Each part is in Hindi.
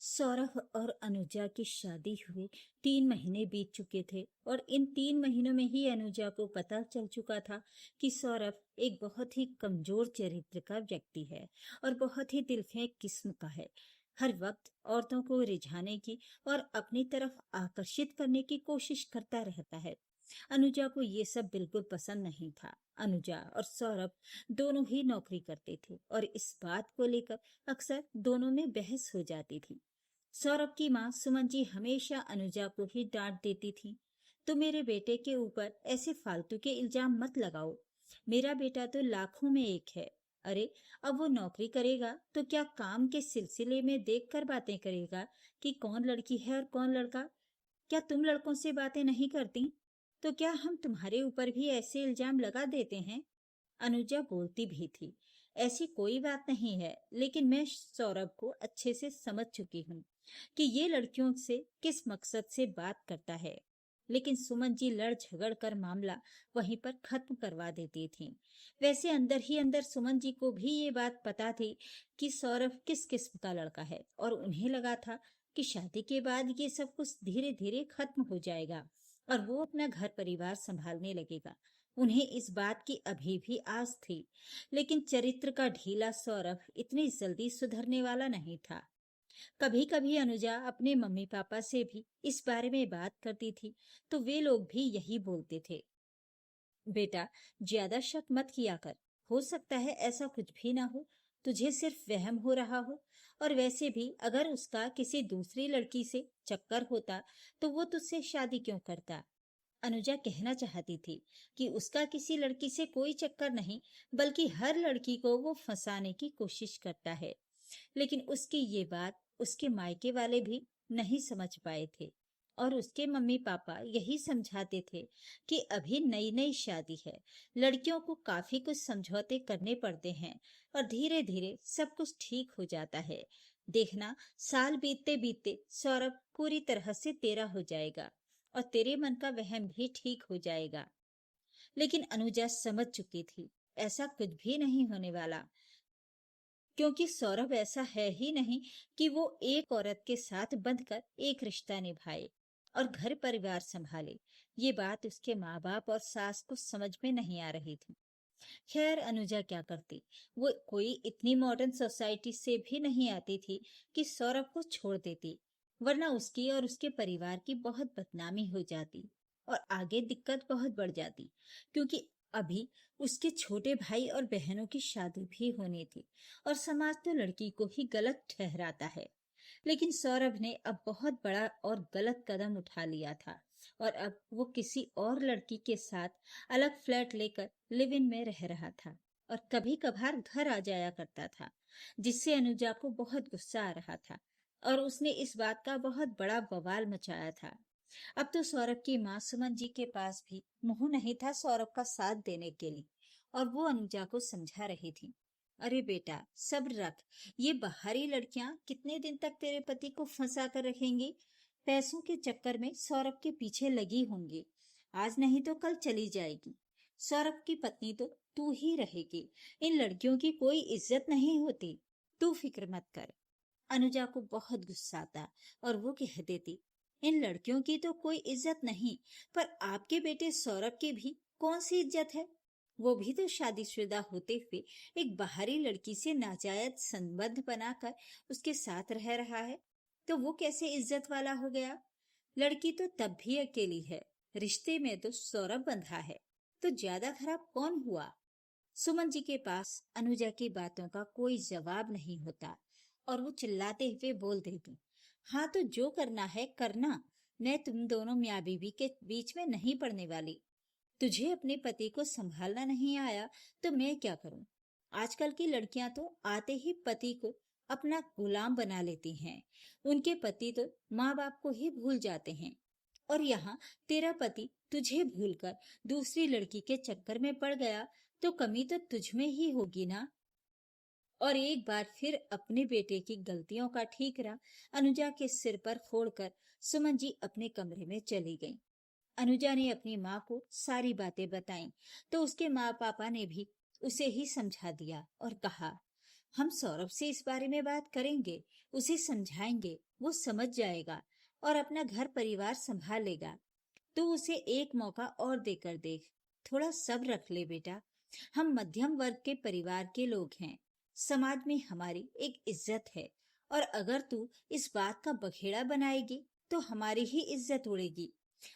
सौरभ और अनुजा की शादी हुए 3 महीने बीत चुके थे और इन 3 महीनों में ही अनुजा को पता चल चुका था कि सौरभ एक बहुत ही कमजोर चरित्र का व्यक्ति है और बहुत ही दिलफेंक किस्म का है। हर वक्त औरतों को रिझाने की और अपनी तरफ आकर्षित करने की कोशिश करता रहता है। अनुजा को ये सब बिल्कुल पसंद नहीं था। अनुजा और सौरभ दोनों ही नौकरी करते थे और इस बात को लेकर अक्सर दोनों में बहस हो जाती थी। सौरभ की माँ सुमन जी हमेशा अनुजा को ही डांट देती थी। तो मेरे बेटे के ऊपर ऐसे फालतू के इल्जाम मत लगाओ। मेरा बेटा तो लाखों में एक है। अरे, अब वो नौकरी करेगा तो क्या काम के सिलसिले में देखकर बातें करेगा कि कौन लड़की है और कौन लड़का? क्या तुम लड़कों से बातें नहीं करती? तो क्या हम तुम्हारे ऊपर भी ऐसे इल्जाम लगा देते हैं? अनुजा बोलती भी थी, ऐसी कोई बात नहीं है, लेकिन मैं सौरभ को अच्छे से समझ चुकी हूँ कि ये लड़कियों से किस मकसद से बात करता है। लेकिन सुमन जी लड़ झगड़ कर मामला वहीं पर खत्म करवा देती थी। वैसे अंदर ही अंदर सुमन जी को भी ये बात पता थी कि सौरभ किस किस्म का लड़का है और उन्हें लगा था कि शादी के बाद ये सब कुछ धीरे धीरे खत्म हो जाएगा और वो अपना घर परिवार संभालने लगेगा। उन्हें इस बात की अभी भी आस थी, लेकिन चरित्र का ढीला सौरभ इतनी जल्दी सुधरने वाला नहीं था। कभी कभी अनुजा अपने मम्मी पापा से भी इस बारे में बात करती थी, तो वे लोग भी यही बोलते थे, बेटा, ज्यादा शक मत किया कर। हो सकता है ऐसा कुछ भी ना हो, तुझे सिर्फ वहम हो रहा हो। और वैसे भी अगर उसका किसी दूसरी लड़की से चक्कर होता तो वो तुझसे शादी क्यों करता? अनुजा कहना चाहती थी कि उसका किसी लड़की से कोई चक्कर नहीं, बल्कि हर लड़की को वो फंसाने की कोशिश करता है। लेकिन उसकी ये बात उसके मायके वाले भी नहीं समझ पाए थे और उसके मम्मी पापा यही समझाते थे कि अभी नई नई शादी है, लड़कियों को काफी कुछ समझौते करने पड़ते हैं और धीरे धीरे सब कुछ ठीक हो जाता है। देखना, साल बीतते बीतते सौरभ पूरी तरह से तेरा हो जाएगा और तेरे मन का वहम भी ठीक हो जाएगा। लेकिन अनुजा समझ चुकी थी, ऐसा कुछ भी नहीं होने वाला, क्योंकि सौरभ ऐसा है ही नहीं कि वो एक औरत के साथ बंधकर एक रिश्ता निभाए और घर परिवार संभाले। ये बात उसके माँ बाप और सास को समझ में नहीं आ रही थी। खैर, अनुजा क्या करती? वो कोई इतनी मॉडर्न सोसाइटी से भी नहीं आती थी कि सौरभ को छोड़ देती, वरना उसकी और उसके परिवार की बहुत बदनामी हो जाती और आगे दिक्कत बहुत बढ़ जाती, क्योंकि अभी उसके छोटे भाई और बहनों की शादी भी होनी थी और समाज तो लड़की को ही गलत ठहराता है। लेकिन सौरभ ने अब बहुत बड़ा और गलत कदम उठा लिया था और अब वो किसी और लड़की के साथ अलग फ्लैट लेकर लिव इन में रह रहा था और कभी कभार घर आ जाया करता था, जिससे अनुजा को बहुत गुस्सा आ रहा था और उसने इस बात का बहुत बड़ा बवाल मचाया था। अब तो सौरभ की माँ सुमन जी के पास भी मुंह नहीं था सौरभ का साथ देने के लिए और वो अनुजा को समझा रही थी, अरे बेटा, सब्र रख। ये बाहरी लड़कियां कितने दिन तक तेरे पति को फंसा कर रखेंगी? पैसों के चक्कर में सौरभ के पीछे लगी होंगी, आज नहीं तो कल चली जाएगी। सौरभ की पत्नी तो तू ही रहेगी। इन लड़कियों की कोई इज्जत नहीं होती, तू फिक्र मत कर। अनुजा को बहुत गुस्सा आता और वो कह देती, इन लड़कियों की तो कोई इज्जत नहीं, पर आपके बेटे सौरभ की भी कौन सी इज्जत है? वो भी तो शादीशुदा होते हुए एक बाहरी लड़की से नाजायज संबंध बनाकर उसके साथ रह रहा है, तो वो कैसे इज्जत वाला हो गया? लड़की तो तब भी अकेली है, रिश्ते में तो सौरभ बंधा है, तो ज्यादा खराब कौन हुआ? सुमन जी के पास अनुजा की बातों का कोई जवाब नहीं होता और वो चिल्लाते हुए बोल देती, हाँ तो जो करना है करना, मैं तुम दोनों मियाँ बीवी के बीच में नहीं पड़ने वाली। तुझे अपने पति को संभालना नहीं आया तो मैं क्या करूं? आजकल की लड़कियां तो आते ही पति को अपना गुलाम बना लेती हैं। उनके पति तो माँ बाप को ही भूल जाते हैं और यहाँ तेरा पति तुझे भूलकर दूसरी लड़की के चक्कर में पड़ गया, तो कमी तो तुझ में ही होगी ना। और एक बार फिर अपने बेटे की गलतियों का ठीकरा अनुजा के सिर पर फोड़कर सुमन जी अपने कमरे में चली गईं। अनुजा ने अपनी माँ को सारी बातें बताईं, तो उसके माँ पापा ने भी उसे ही समझा दिया और कहा, हम सौरभ से इस बारे में बात करेंगे, उसे समझाएंगे, वो समझ जाएगा और अपना घर परिवार संभाल लेगा। तो उसे एक मौका और देकर देख। थोड़ा सब्र रख ले बेटा। हम मध्यम वर्ग के परिवार के लोग हैं। समाज में हमारी एक इज्जत है और अगर तू इस बात का बखेड़ा बनाएगी तो हमारी ही इज्जत उड़ेगी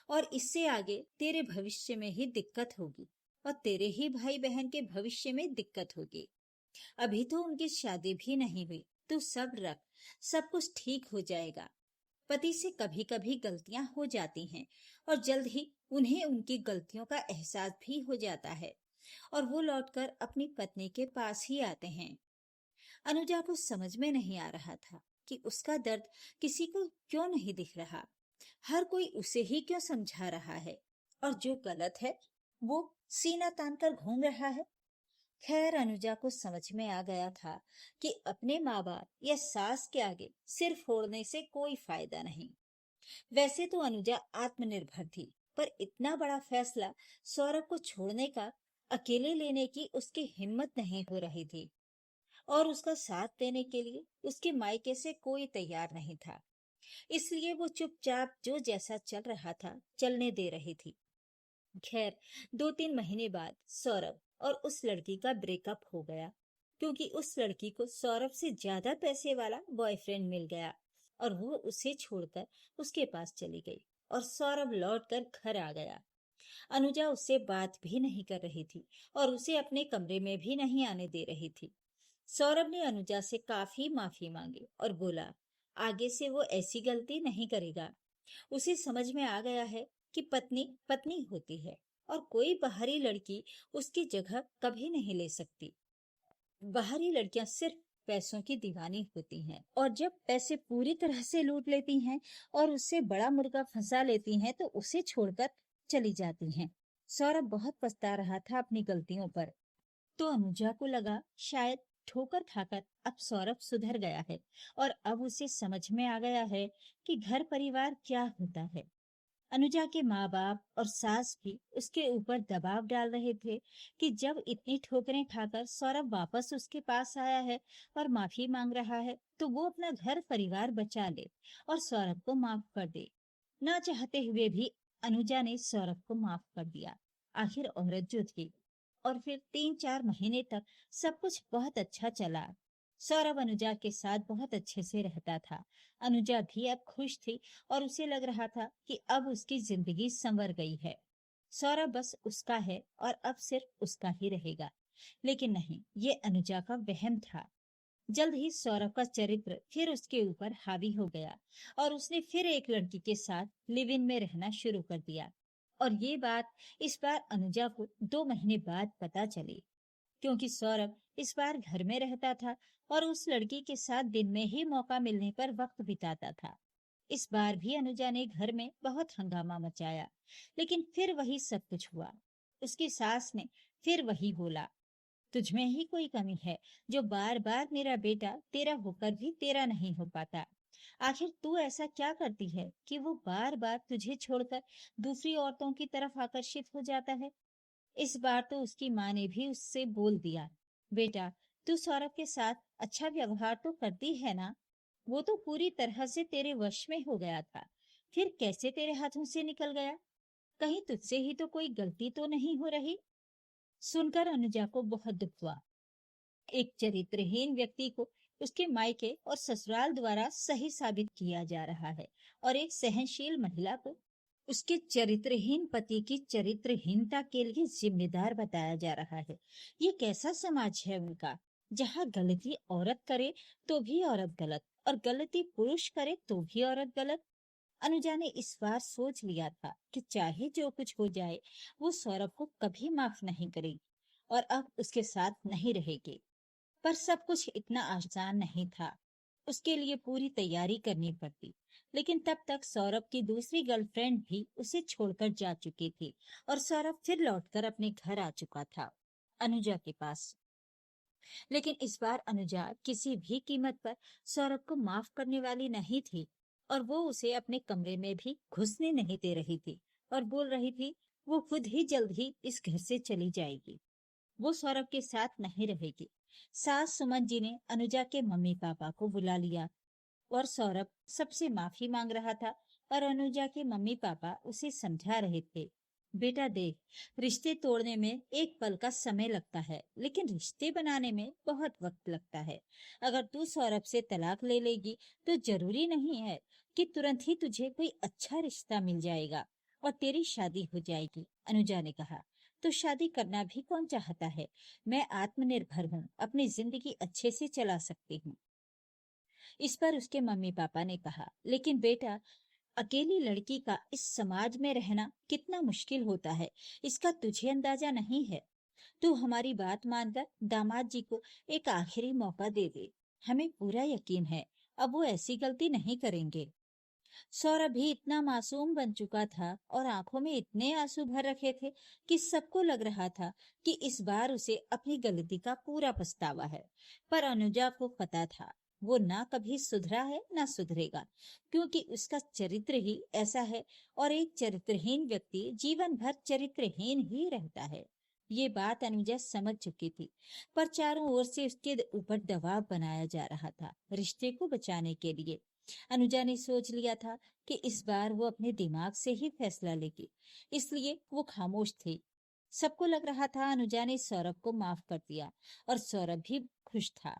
और इससे आगे तेरे भविष्य में ही दिक्कत होगी और तेरे ही भाई बहन के भविष्य में दिक्कत होगी। अभी तो उनकी शादी भी नहीं हुई। तू सब्र रख, सब कुछ ठीक हो जाएगा। पति से कभी कभी गलतियां हो जाती हैं और जल्द ही उन्हें उनकी गलतियों का एहसास भी हो जाता है और वो लौटकर अपनी पत्नी के पास ही आते हैं। अनुजा को समझ में नहीं आ रहा था कि उसका दर्द किसी को क्यों नहीं दिख रहा। हर कोई उसे ही क्यों समझा रहा है और जो गलत है वो सीना तानकर घूम रहा है। खैर अनुजा को समझ में आ गया था कि अपने माँ बाप या सास के आगे सिर फोड़ने से कोई फायदा नहीं। वैसे तो अनुजा आत्मनिर्भर थी, पर इतना बड़ा फैसला सौरभ को छोड़ने का अकेले लेने की उसकी हिम्मत नहीं हो रही थी और उसका साथ देने के लिए उसके मायके से कोई तैयार नहीं था। इसलिए वो चुपचाप जो जैसा चल रहा था चलने दे रही थी। खैर 2-3 महीने बाद सौरभ और उस लड़की का ब्रेकअप हो गया क्योंकि उस लड़की को सौरभ से ज्यादा पैसे वाला बॉयफ्रेंड मिल गया और वो उसे छोड़कर उसके पास चली गई और सौरभ लौटकर घर आ गया। अनुजा उससे बात भी नहीं कर रही थी और उसे अपने कमरे में भी नहीं आने दे रही थी। सौरभ ने अनुजा से काफी माफी मांगी और बोला आगे से वो ऐसी गलती नहीं करेगा। उसे समझ में आ गया है कि पत्नी पत्नी होती है और कोई बाहरी लड़की उसकी जगह कभी नहीं ले सकती। बाहरी लड़कियां सिर्फ पैसों की दीवानी होती हैं और जब पैसे पूरी तरह से लूट लेती हैं और उससे बड़ा मुर्गा फंसा लेती हैं तो उसे छोड़कर चली जाती हैं। सौरभ बहुत पछता रहा था अपनी गलतियों पर। तो अनुजा को लगा शायद ठोकर खाकर अब सौरभ सुधर गया है और अब उसे समझ में आ गया है कि घर परिवार क्या होता है। अनुजा के माँ बाप और सास भी उसके ऊपर दबाव डाल रहे थे कि जब इतनी ठोकरें खाकर सौरभ वापस उसके पास आया है और माफी मांग रहा है तो वो अपना घर परिवार बचा ले और सौरभ को माफ कर दे। ना चाहते हुए भी अनुजा ने सौरभ को माफ कर दिया। आखिर औरत जो थी। और फिर 3-4 महीने तक सब कुछ बहुत अच्छा चला। सौरभ अनुजा के साथ बहुत अच्छे से रहता था। अनुजा भी अब खुश थी और उसे लग रहा था कि अब उसकी जिंदगी संवर गई है। सौरभ बस उसका है और अब सिर्फ उसका ही रहेगा। लेकिन नहीं, ये अनुजा का वहम था। जल्द ही सौरभ का चरित्र फिर उसके ऊपर हावी हो गया और उसने फिर एक लड़की के साथ लिव इन में रहना शुरू कर दिया। और ये बात इस बार अनुजा को 2 महीने बाद पता चली क्योंकि सौरभ इस बार घर में रहता था और उस लड़की के साथ दिन में ही मौका मिलने पर वक्त बिताता था। इस बार भी अनुजा ने घर में बहुत हंगामा मचाया, लेकिन फिर वही सब कुछ हुआ। उसकी सास ने फिर वही बोला, तुझमें ही कोई कमी है जो बार बार मेरा बेटा तेरा होकर भी तेरा नहीं हो पाता। आखिर तू ऐसा क्या करती है कि वो बार बार तुझे छोड़कर दूसरी औरतों की तरफ आकर्षित हो जाता है। इस बार तो उसकी माँ ने भी उससे बोल दिया, बेटा तू सौरभ के साथ अच्छा व्यवहार तो करती है ना, वो तो पूरी तरह से तेरे वश में हो गया था, फिर कैसे तेरे हाथों से निकल गया। कहीं तुझसे ही तो कोई गलती तो नहीं हो रही। सुनकर अनुजा को बहुत दुख हुआ। एक चरित्रहीन व्यक्ति को उसके मायके और ससुराल द्वारा सही साबित किया जा रहा है और एक सहनशील महिला को उसके चरित्रहीन पति की चरित्रहीनता के लिए जिम्मेदार बताया जा रहा है। ये कैसा समाज है उनका, जहाँ गलती औरत करे तो भी औरत गलत और गलती पुरुष करे तो भी औरत गलत। अनुजा ने इस बार सोच लिया था कि चाहे जो कुछ हो जाए वो सौरभ को कभी माफ नहीं करेगी और अब उसके साथ नहीं रहेगी। पर सब कुछ इतना आसान नहीं था। उसके लिए पूरी तैयारी करनी पड़ती। लेकिन तब तक सौरभ की दूसरी गर्लफ्रेंड भी उसे छोड़कर जा चुकी थी और सौरभ फिर लौटकर अपने घर आ चुका था, अनुजा के पास। लेकिन इस बार अनुजा किसी भी कीमत पर सौरभ को माफ करने वाली नहीं थी और वो उसे अपने कमरे में भी घुसने नहीं दे रही थी और बोल रही थी वो खुद ही जल्द ही इस घर से चली जाएगी। वो सौरभ के साथ नहीं रहेगी सास सुमन जी ने अनुजा के मम्मी पापा को बुला लिया और सौरभ सबसे माफी मांग रहा था। और अनुजा के मम्मी पापा उसे समझा रहे थे, बेटा देख, रिश्ते तोड़ने में एक पल का समय लगता है, लेकिन रिश्ते बनाने में बहुत वक्त लगता है। अगर तू सौरभ से तलाक ले लेगी तो जरूरी नहीं है कि तुरंत ही तुझे कोई अच्छा रिश्ता मिल जाएगा और तेरी शादी हो जाएगी। अनुजा ने कहा, तो शादी करना भी कौन चाहता है? मैं आत्मनिर्भर हूँ, अपनी जिंदगी अच्छे से चला सकती हूँ। इस पर उसके मम्मी पापा ने कहा, लेकिन बेटा, अकेली लड़की का इस समाज में रहना कितना मुश्किल होता है, इसका तुझे अंदाजा नहीं है। तू हमारी बात मानकर दामाद जी को एक आखिरी मौका दे दे। हमें पूरा यकीन है अब वो ऐसी गलती नहीं करेंगे। सौरभ भी इतना मासूम बन चुका था और आंखों में इतने आंसू भर रखे थे कि सबको लग रहा था कि इस बार उसे अपनी गलती का पूरा पछतावा है। पर अनुजा को पता था वो ना कभी सुधरा है ना सुधरेगा, क्योंकि उसका चरित्र ही ऐसा है और एक चरित्रहीन व्यक्ति जीवन भर चरित्रहीन ही रहता है। ये बात अनुजा समझ चुकी थी, पर चारों ओर से उसके ऊपर दबाव बनाया जा रहा था रिश्ते को बचाने के लिए। अनुजा ने सोच लिया था कि इस बार वो अपने दिमाग से ही फैसला लेगी, इसलिए वो खामोश थी। सबको लग रहा था अनुजा ने सौरभ को माफ कर दिया और सौरभ भी खुश था।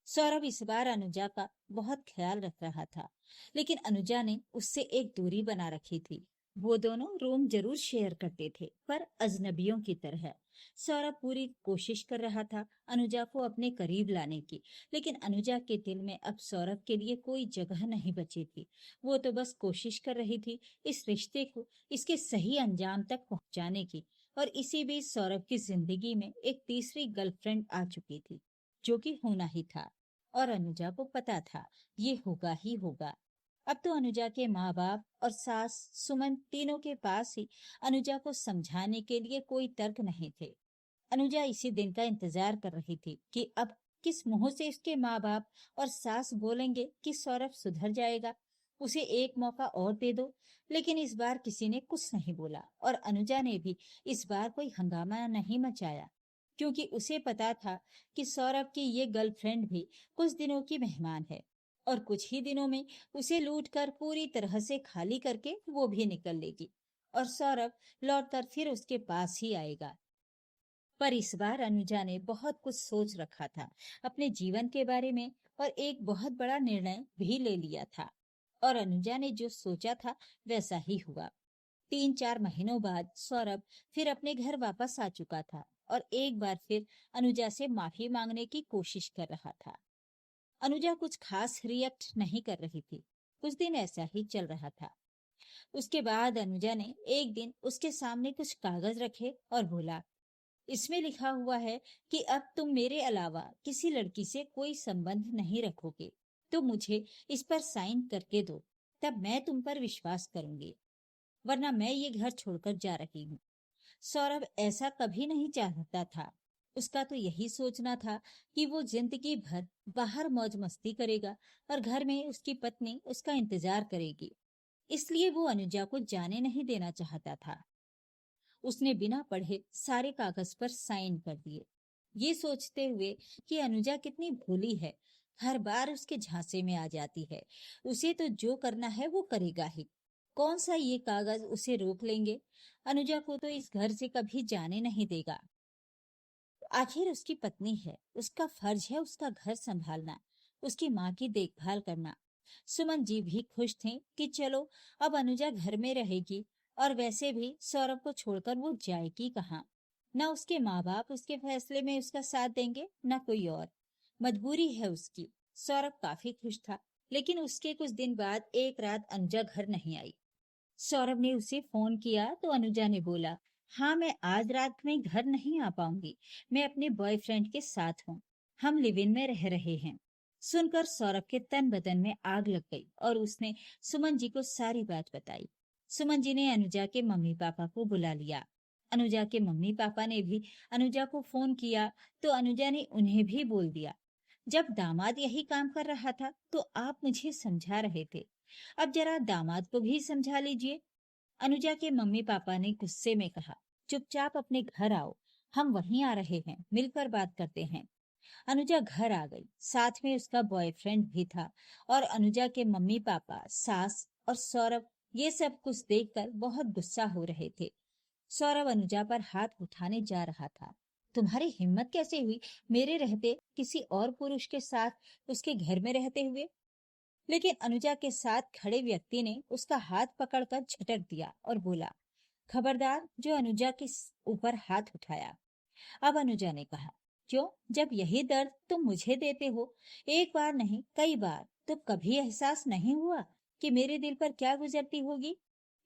सौरभ इस बार अनुजा का बहुत ख्याल रख रहा था, लेकिन अनुजा ने उससे एक दूरी बना रखी थी। वो दोनों रूम जरूर शेयर करते थे, पर अजनबियों की तरह। सौरभ पूरी कोशिश कर रहा था अनुजा को अपने करीब लाने की, लेकिन अनुजा के दिल में अब सौरभ के लिए कोई जगह नहीं बची थी। वो तो बस कोशिश कर रही थी इस रिश्ते को इसके सही अंजाम तक पहुंचाने की। और इसी बीच सौरभ की जिंदगी में एक तीसरी गर्लफ्रेंड आ चुकी थी, जो कि होना ही था। और अनुजा को पता था ये होगा ही होगा। अब तो अनुजा के माँ बाप और सास सुमन तीनों के पास ही अनुजा को समझाने के लिए कोई तर्क नहीं थे। अनुजा इसी दिन का इंतजार कर रही थी कि अब किस मुंह से इसके माँ बाप और सास बोलेंगे कि सौरभ सुधर जाएगा, उसे एक मौका और दे दो। लेकिन इस बार किसी ने कुछ नहीं बोला और अनुजा ने भी इस बार कोई हंगामा नहीं मचाया, क्योंकि उसे पता था कि सौरभ की ये गर्लफ्रेंड भी कुछ दिनों की मेहमान है और कुछ ही दिनों में उसे लूट कर पूरी तरह से खाली करके वो भी निकल लेगी और सौरभ लौटकर फिर उसके पास ही आएगा। पर इस बार अनुजा ने बहुत कुछ सोच रखा था अपने जीवन के बारे में और एक बहुत बड़ा निर्णय भी ले लिया था। और अनुजा ने जो सोचा था वैसा ही हुआ। 3-4 महीनों बाद सौरभ फिर अपने घर वापस आ चुका था और एक बार फिर अनुजा से माफी मांगने की कोशिश कर रहा था। अनुजा कुछ खास रिएक्ट नहीं कर रही थी। कुछ दिन ऐसा ही चल रहा था। उसके बाद अनुजा ने एक दिन उसके सामने कुछ कागज रखे और बोला, इसमें लिखा हुआ है कि अब तुम मेरे अलावा किसी लड़की से कोई संबंध नहीं रखोगे, तो मुझे इस पर साइन करके दो, तब मैं तुम पर विश्वास करूंगी, वरना मैं ये घर छोड़कर जा रही हूँ। सौरभ ऐसा कभी नहीं चाहता था। उसका तो यही सोचना था कि वो जिंदगी भर बाहर मौज मस्ती करेगा और घर में उसकी पत्नी उसका इंतजार करेगी। इसलिए वो अनुजा को जाने नहीं देना चाहता था। उसने बिना पढ़े सारे कागज पर साइन कर दिए, ये सोचते हुए कि अनुजा कितनी भोली है, हर बार उसके झांसे में आ जाती है। उसे तो जो करना है वो करेगा ही, कौन सा ये कागज उसे रोक लेंगे। अनुजा को तो इस घर से कभी जाने नहीं देगा। आखिर उसकी पत्नी है, उसका फर्ज है उसका घर संभालना, उसकी माँ की देखभाल करना। सुमन जी भी खुश थे कि चलो अब अनुजा घर में रहेगी, और वैसे भी सौरभ को छोड़कर वो जाएगी कहाँ। न उसके माँ बाप उसके फैसले में उसका साथ देंगे, न कोई और। मजबूरी है उसकी। सौरभ काफी खुश था, लेकिन उसके कुछ दिन बाद एक रात अनुजा घर नहीं आई। सौरभ ने उसे फोन किया तो अनुजा ने बोला, हाँ मैं आज रात में घर नहीं आ पाऊंगी, मैं अपने बॉयफ्रेंड के साथ हूँ, हम लिव इन में रह रहे हैं। सुनकर सौरभ के तन बदन में आग लग गई और उसने सुमन जी को सारी बात बताई। सुमन जी ने अनुजा के मम्मी पापा को बुला लिया। अनुजा के मम्मी पापा ने भी अनुजा को फोन किया तो अनुजा ने उन्हें भी बोल दिया, जब दामाद यही काम कर रहा था तो आप मुझे समझा रहे थे, अब जरा दामाद को भी समझा लीजिए। अनुजा के मम्मी पापा ने गुस्से में कहा, चुपचाप अपने घर आओ, हम वहीं आ रहे हैं, मिलकर बात करते हैं। अनुजा घर आ गई, साथ में उसका बॉयफ्रेंड भी था और अनुजा के मम्मी पापा, सास और सौरभ ये सब कुछ देखकर बहुत गुस्सा हो रहे थे। सौरभ अनुजा पर हाथ उठाने जा रहा था। तुम्हारी हिम्मत कैसे हुई मेरे रहते किसी और पुरुष के साथ उसके घर में रहते हुए? लेकिन अनुजा के साथ खड़े व्यक्ति ने उसका हाथ पकड़कर झटक दिया और बोला, खबरदार जो अनुजा के ऊपर हाथ उठाया। अब अनुजा ने कहा, क्यों? जब यही दर्द तुम मुझे देते हो, एक बार नहीं कई बार, तो कभी एहसास नहीं हुआ कि मेरे दिल पर क्या गुजरती होगी?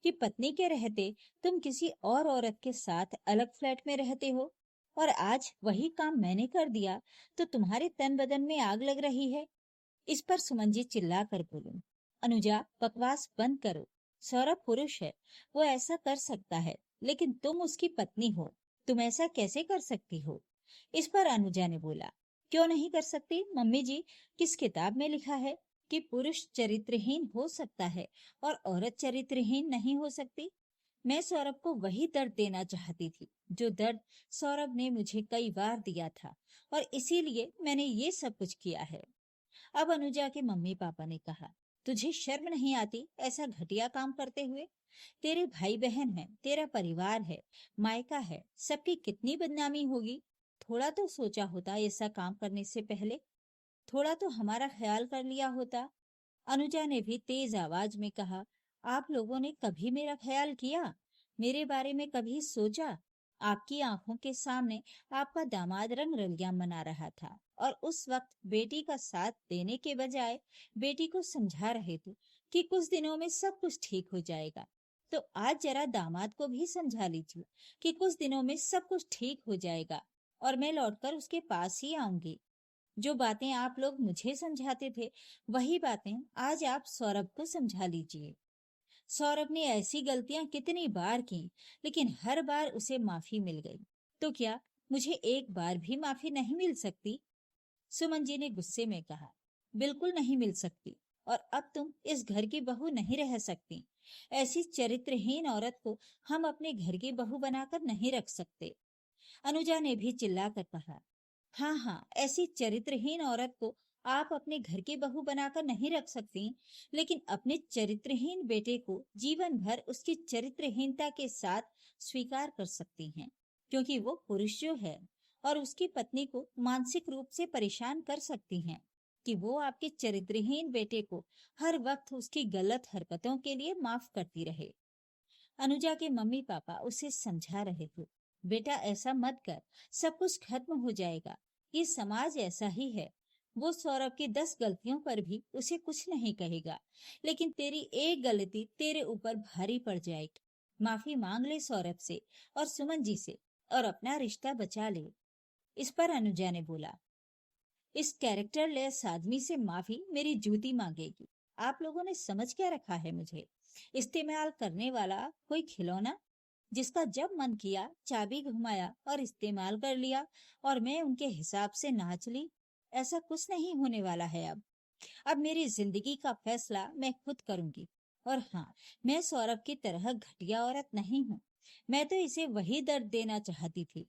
कि पत्नी के रहते तुम किसी और औरत के साथ अलग फ्लैट में रहते हो, और आज वही काम मैंने कर दिया तो तुम्हारे तन बदन में आग लग रही है। इस पर सुमन जी चिल्लाकर बोली, अनुजा बकवास बंद करो। सौरभ पुरुष है, वो ऐसा कर सकता है, लेकिन तुम उसकी पत्नी हो, तुम ऐसा कैसे कर सकती हो? इस पर अनुजा ने बोला, क्यों नहीं कर सकती मम्मी जी? किस किताब में लिखा है कि पुरुष चरित्रहीन हो सकता है और औरत चरित्रहीन नहीं हो सकती? मैं सौरभ को वही दर्द देना चाहती थी जो दर्द सौरभ ने मुझे कई बार दिया था, और इसीलिए मैंने ये सब कुछ किया है। अब अनुजा के मम्मी पापा ने कहा, तुझे शर्म नहीं आती ऐसा घटिया काम करते हुए? तेरे भाई बहन है, तेरा परिवार है, मायका है, सबकी कितनी बदनामी होगी। थोड़ा तो सोचा होता ऐसा काम करने से पहले, थोड़ा तो हमारा ख्याल कर लिया होता। अनुजा ने भी तेज आवाज में कहा, आप लोगों ने कभी मेरा ख्याल किया? मेरे बारे में कभी सोचा? आपकी आंखों के सामने आपका दामाद रंग रलियां मना रहा था, और उस वक्त बेटी का साथ देने के बजाय बेटी को समझा रहे थे कि कुछ दिनों में सब कुछ ठीक हो जाएगा। तो आज जरा दामाद को भी समझा लीजिए कि कुछ दिनों में सब कुछ ठीक हो जाएगा और मैं लौटकर उसके पास ही आऊंगी। जो बातें आप लोग मुझे समझाते थे, वही बातें आज आप सौरभ को समझा लीजिए। सौरभ ने ऐसी गलतियां कितनी बार की, लेकिन हर बार उसे माफी मिल गई। तो क्या मुझे एक बार भी माफी नहीं मिल सकती? सुमन जी ने गुस्से में कहा, बिल्कुल नहीं मिल सकती, और अब तुम इस घर की बहू नहीं रह सकती। ऐसी चरित्रहीन औरत को हम अपने घर की बहू बनाकर नहीं रख सकते। अनुजा ने भी चिल्लाकर कहा, हाँ हाँ, ऐसी चरित्रहीन औरत को आप अपने घर की बहू बनाकर नहीं रख सकती, लेकिन अपने चरित्रहीन बेटे को जीवन भर उसकी चरित्रहीनता के साथ स्वीकार कर सकती हैं, क्योंकि वो पुरुष जो है, और उसकी पत्नी को मानसिक रूप से परेशान कर सकती हैं कि वो आपके चरित्रहीन बेटे को हर वक्त उसकी गलत हरकतों के लिए माफ करती रहे। अनुजा के मम्मी पापा उसे समझा रहे थे, बेटा ऐसा मत कर, सब कुछ खत्म हो जाएगा, ये समाज ऐसा ही है। वो सौरभ की 10 गलतियों पर भी उसे कुछ नहीं कहेगा, लेकिन तेरी एक गलती तेरे ऊपर भारी पड़ जाएगी। माफी मांग ले सौरभ से और सुमन जी से, और अपना रिश्ता बचा ले। इस पर अनुजा ने बोला, इस कैरेक्टरलेस आदमी से माफी मेरी जूती मांगेगी। आप लोगों ने समझ क्या रखा है मुझे? इस्तेमाल करने वाला कोई खिलौना, जिसका जब मन किया चाबी घुमाया और इस्तेमाल कर लिया, और मैं उनके हिसाब से नाच ली? ऐसा कुछ नहीं होने वाला है। अब मेरी जिंदगी का फैसला मैं खुद करूंगी। और हाँ, मैं सौरभ की तरह घटिया औरत नहीं हूँ। मैं तो इसे वही दर्द देना चाहती थी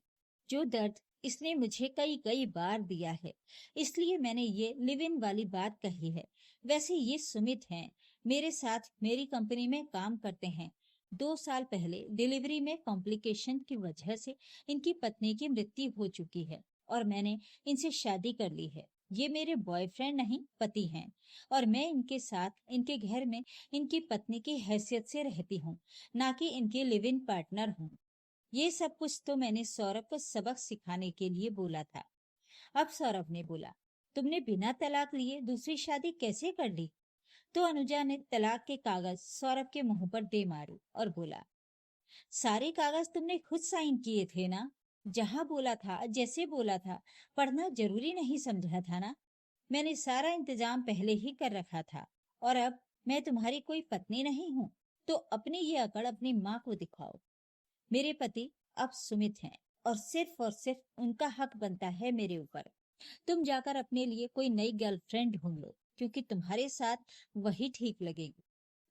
जो दर्द इसने मुझे कई कई बार दिया है। इसलिए मैंने ये लिव इन वाली बात कही है। वैसे ये सुमित हैं, मेरे साथ मेरी कंपनी में काम करते हैं। 2 साल पहले डिलीवरी में कॉम्प्लिकेशन की वजह से इनकी पत्नी की मृत्यु हो चुकी है, और मैंने इनसे शादी कर ली है। ये मेरे बॉयफ्रेंड नहीं, पति हैं, और मैं इनके साथ इनके घर में इनकी पत्नी की हैसियत से रहती हूँ, ना कि इनकी लिव इन पार्टनर हूँ। ये सब कुछ तो मैंने सौरभ को सबक सिखाने के लिए बोला था। अब सौरभ ने बोला, तुमने बिना तलाक लिए दूसरी शादी कैसे कर ली? तो अनुजा ने तलाक के कागज सौरभ के मुंह पर दे मारे और बोला, सारे कागज तुमने खुद साइन किए थे ना? जहां बोला था, जैसे बोला था, पढ़ना जरूरी नहीं समझा था ना? मैंने सारा इंतजाम पहले ही कर रखा था, और अब मैं तुम्हारी कोई पत्नी नहीं हूँ, तो अपनी ये अकड़ अपनी माँ को दिखाओ। मेरे पति अब सुमित हैं, और सिर्फ उनका हक बनता है मेरे ऊपर। तुम जाकर अपने लिए कोई नई गर्लफ्रेंड ढूंढ लो, क्योंकि तुम्हारे साथ वही ठीक लगेगी।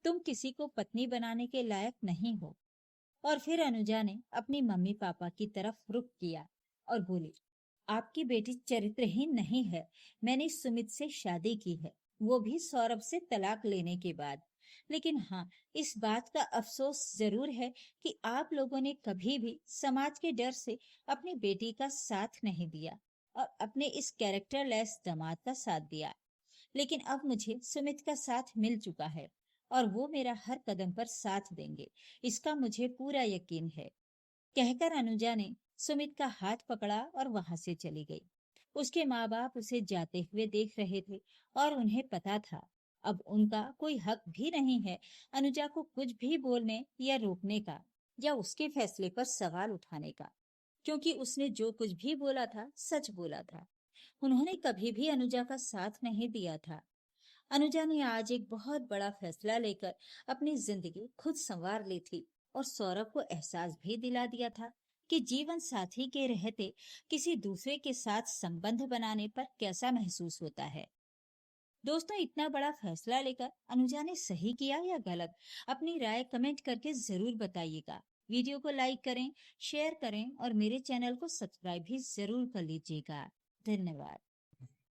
तुम किसी को पत्नी बनाने के लायक नहीं हो। और फिर अनुजा ने अपनी मम्मी पापा की तरफ रुख किया और बोली, आपकी बेटी चरित्रहीन नहीं है। मैंने सुमित से शादी की है, वो भी सौरभ से तलाक लेने के बाद। लेकिन हाँ, इस बात का अफसोस जरूर है कि आप लोगों ने कभी भी समाज के डर से अपनी बेटी का साथ नहीं दिया और अपने इस कैरेक्टरलेस दामाद का साथ दिया। लेकिन अब मुझे सुमित का साथ मिल चुका है और वो मेरा हर कदम पर साथ देंगे, इसका मुझे पूरा यकीन है। कहकर अनुजा ने सुमित का हाथ पकड़ा और वहां से चली गई। उसके माँ बाप उसे जाते हुए देख रहे थे और उन्हें पता था अब उनका कोई हक भी नहीं है अनुजा को कुछ भी बोलने या रोकने का या उसके फैसले पर सवाल उठाने का, क्योंकि उसने जो कुछ भी बोला था सच बोला था। उन्होंने कभी भी अनुजा का साथ नहीं दिया था। अनुजा ने आज एक बहुत बड़ा फैसला लेकर अपनी जिंदगी खुद संवार ली थी और सौरभ को एहसास भी दिला दिया था कि जीवन साथी के रहते किसी दूसरे के साथ संबंध बनाने पर कैसा महसूस होता है। दोस्तों, इतना बड़ा फैसला लेकर अनुजा ने सही किया या गलत, अपनी राय कमेंट करके जरूर बताइएगा। वीडियो को लाइक करें, शेयर करें और मेरे चैनल को सब्सक्राइब भी जरूर कर लीजिएगा। धन्यवाद।